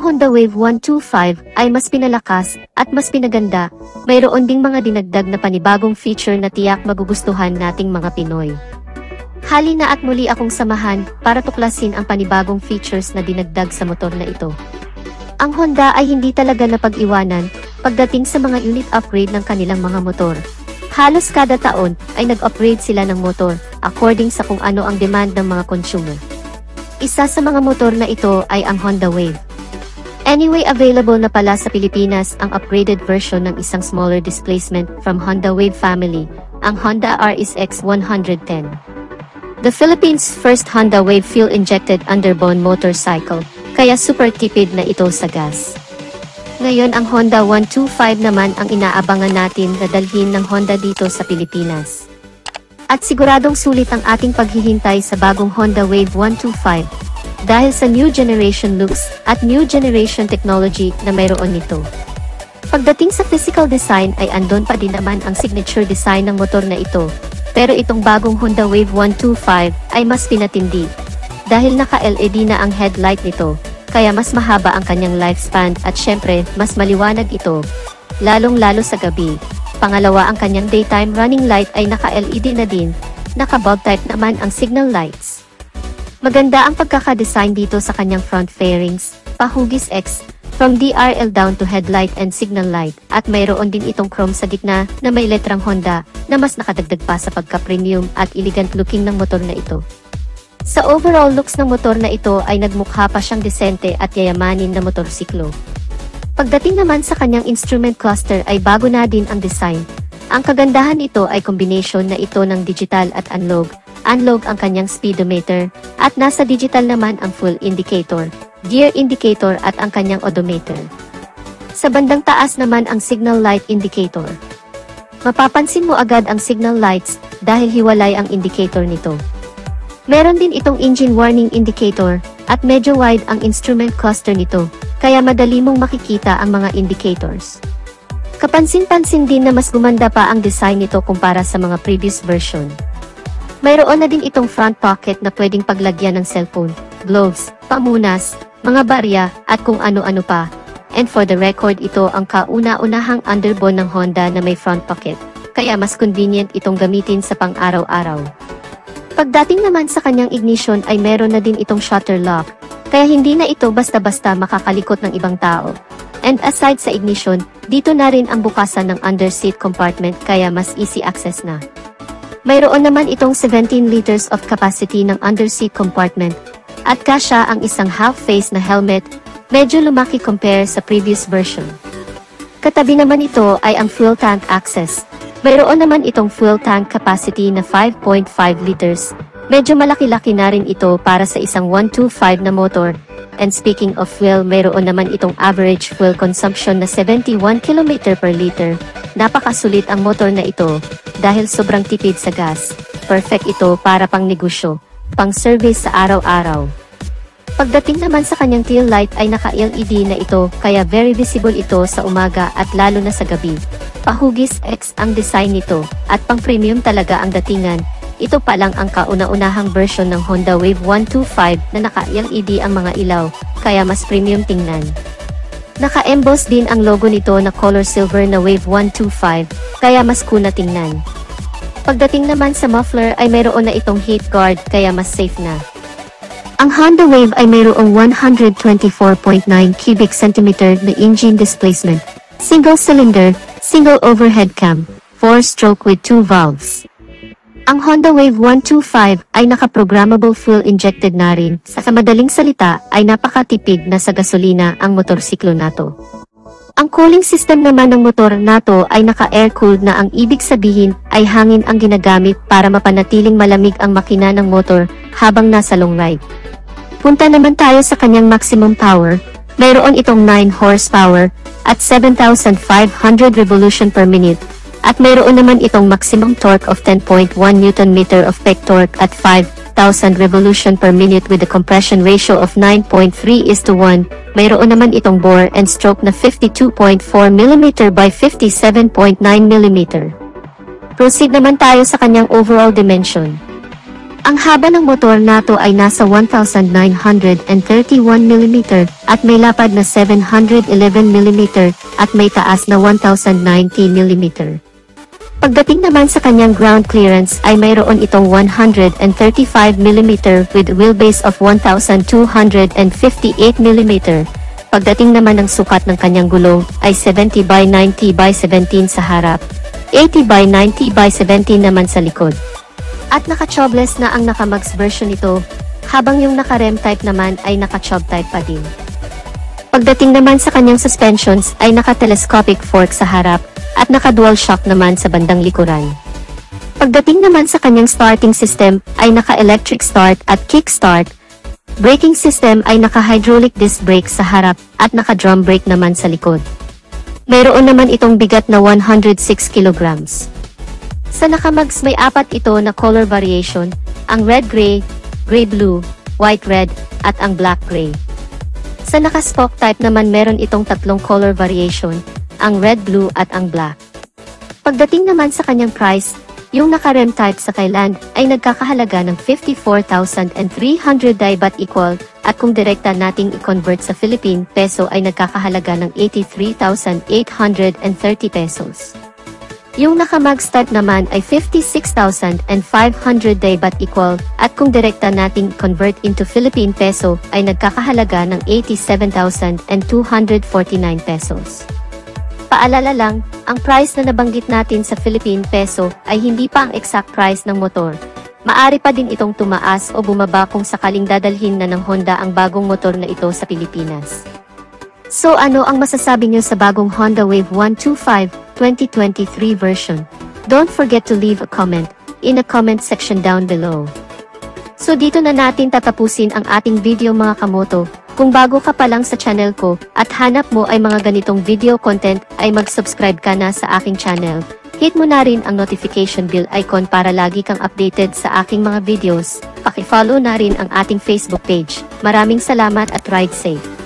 Honda Wave 125 ay mas pinalakas at mas pinaganda, mayroon ding mga dinagdag na panibagong feature na tiyak magugustuhan nating mga Pinoy. Halina at muli akong samahan para tuklasin ang panibagong features na dinagdag sa motor na ito. Ang Honda ay hindi talaga napag-iwanan pagdating sa mga unit upgrade ng kanilang mga motor. Halos kada taon ay nag-upgrade sila ng motor according sa kung ano ang demand ng mga consumer. Isa sa mga motor na ito ay ang Honda Wave. Anyway, available na pala sa Pilipinas ang upgraded version ng isang smaller displacement from Honda Wave family, ang Honda RSX 110. The Philippines' first Honda Wave fuel-injected underbone motorcycle, kaya super tipid na ito sa gas. Ngayon ang Honda 125 naman ang inaabangan natin na dalhin ng Honda dito sa Pilipinas. At siguradong sulit ang ating paghihintay sa bagong Honda Wave 125. Dahil sa new generation looks at new generation technology na mayroon nito. Pagdating sa physical design ay andon pa din naman ang signature design ng motor na ito, pero itong bagong Honda Wave 125 ay mas pinatindi. Dahil naka-LED na ang headlight nito, kaya mas mahaba ang kanyang lifespan at syempre mas maliwanag ito, lalong-lalo sa gabi. Pangalawa, ang kanyang daytime running light ay naka-LED na din, naka-bulb type naman ang signal lights. Maganda ang pagkakadesign dito sa kanyang front fairings, pahugis X, from DRL down to headlight and signal light, at mayroon din itong chrome sa gitna na may letrang Honda na mas nakadagdag pa sa pagka-premium at elegant looking ng motor na ito. Sa overall looks ng motor na ito ay nagmukha pa siyang desente at yayamanin na motorsiklo. Pagdating naman sa kanyang instrument cluster ay bago na din ang design. Ang kagandahan nito ay combination na ito ng digital at analog. Analog ang kanyang speedometer, at nasa digital naman ang full indicator, gear indicator at ang kanyang odometer. Sa bandang taas naman ang signal light indicator. Mapapansin mo agad ang signal lights dahil hiwalay ang indicator nito. Meron din itong engine warning indicator, at medyo wide ang instrument cluster nito, kaya madali mong makikita ang mga indicators. Kapansin-pansin din na mas gumanda pa ang design nito kumpara sa mga previous version. Mayroon na din itong front pocket na pwedeng paglagyan ng cellphone, gloves, pamunas, mga barya, at kung ano-ano pa. And for the record, ito ang kauna-unahang underbone ng Honda na may front pocket, kaya mas convenient itong gamitin sa pang-araw-araw. Pagdating naman sa kanyang ignition ay meron na din itong shutter lock, kaya hindi na ito basta-basta makakalikot ng ibang tao. And aside sa ignition, dito na rin ang bukasan ng underseat compartment kaya mas easy access na. Mayroon naman itong 17 liters of capacity ng underseat compartment, at kasya ang isang half-face na helmet, medyo lumaki compare sa previous version. Katabi naman ito ay ang fuel tank access. Mayroon naman itong fuel tank capacity na 5.5 liters, medyo malaki-laki na rin ito para sa isang 125 na motor. And speaking of fuel, mayroon naman itong average fuel consumption na 71 km per liter. Napakasulit ang motor na ito, dahil sobrang tipid sa gas. Perfect ito para pang negosyo, pang service sa araw-araw. Pagdating naman sa kanyang tail light ay naka-LED na ito, kaya very visible ito sa umaga at lalo na sa gabi. Pahugis X ang design nito, at pang premium talaga ang datingan. Ito pa lang ang kauna-unahang version ng Honda Wave 125 na naka-LED ang mga ilaw, kaya mas premium tingnan. Naka-emboss din ang logo nito na color silver na Wave 125, kaya mas cool na tingnan. Pagdating naman sa muffler ay mayroon na itong heat guard, kaya mas safe na. Ang Honda Wave ay mayroong 124.9 cubic centimeter na engine displacement, single cylinder, single overhead cam, 4-stroke with 2 valves. Ang Honda Wave 125 ay naka-programmable fuel-injected na rin. Sa madaling salita ay napakatipid na sa gasolina ang motorsiklo nato. Ang cooling system naman ng motor nato ay naka-air-cooled na, ang ibig sabihin ay hangin ang ginagamit para mapanatiling malamig ang makina ng motor habang nasa long ride. Punta naman tayo sa kanyang maximum power. Mayroon itong 9 horsepower at 7,500 revolution per minute. At mayroon naman itong maximum torque of 10.1 Nm of peak torque at 5,000 revolution per minute with a compression ratio of 9.3:1. Mayroon naman itong bore and stroke na 52.4 mm by 57.9 mm. Proceed naman tayo sa kanyang overall dimension. Ang haba ng motor nato ay nasa 1,931mm at may lapad na 711mm at may taas na 1,090mm. Pagdating naman sa kanyang ground clearance ay mayroon itong 135mm with wheelbase of 1,258mm. Pagdating naman ng sukat ng kanyang gulong ay 70/90/17 sa harap, 80/90/17 naman sa likod. At naka-tubeless na ang naka-max version nito, habang yung naka-rem type naman ay naka-tube type pa din. Pagdating naman sa kanyang suspensions ay naka-telescopic fork sa harap at naka-dual shock naman sa bandang likuran. Pagdating naman sa kanyang starting system ay naka-electric start at kick start. Braking system ay naka-hydraulic disc brake sa harap at naka-drum brake naman sa likod. Mayroon naman itong bigat na 106 kilograms. Sa naka-mags may apat ito na color variation, ang red-gray, gray-blue, white-red, at ang black-gray. Sa naka-spoke type naman meron itong tatlong color variation, ang red-blue at ang black. Pagdating naman sa kanyang price, yung naka-rem type sa Thailand ay nagkakahalaga ng 54,300 baht equal at kung direkta nating i-convert sa Philippine peso ay nagkakahalaga ng 83,830 pesos. Yung naka-mags type naman ay 56,500 baht equal at kung direkta nating convert into Philippine peso ay nagkakahalaga ng 87,249 pesos. Paalala lang, ang price na nabanggit natin sa Philippine peso ay hindi pa ang exact price ng motor. Maari pa din itong tumaas o bumaba kung sakaling dadalhin na ng Honda ang bagong motor na ito sa Pilipinas. So ano ang masasabi niyo sa bagong Honda Wave 125 2023 version? Don't forget to leave a comment in the comment section down below. So dito na natin tatapusin ang ating video mga kamoto. Kung bago ka pa lang sa channel ko at hanap mo ay mga ganitong video content ay mag-subscribe ka na sa aking channel. Hit mo na rin ang notification bell icon para lagi kang updated sa aking mga videos. Paki-follow na rin ang ating Facebook page. Maraming salamat at ride safe!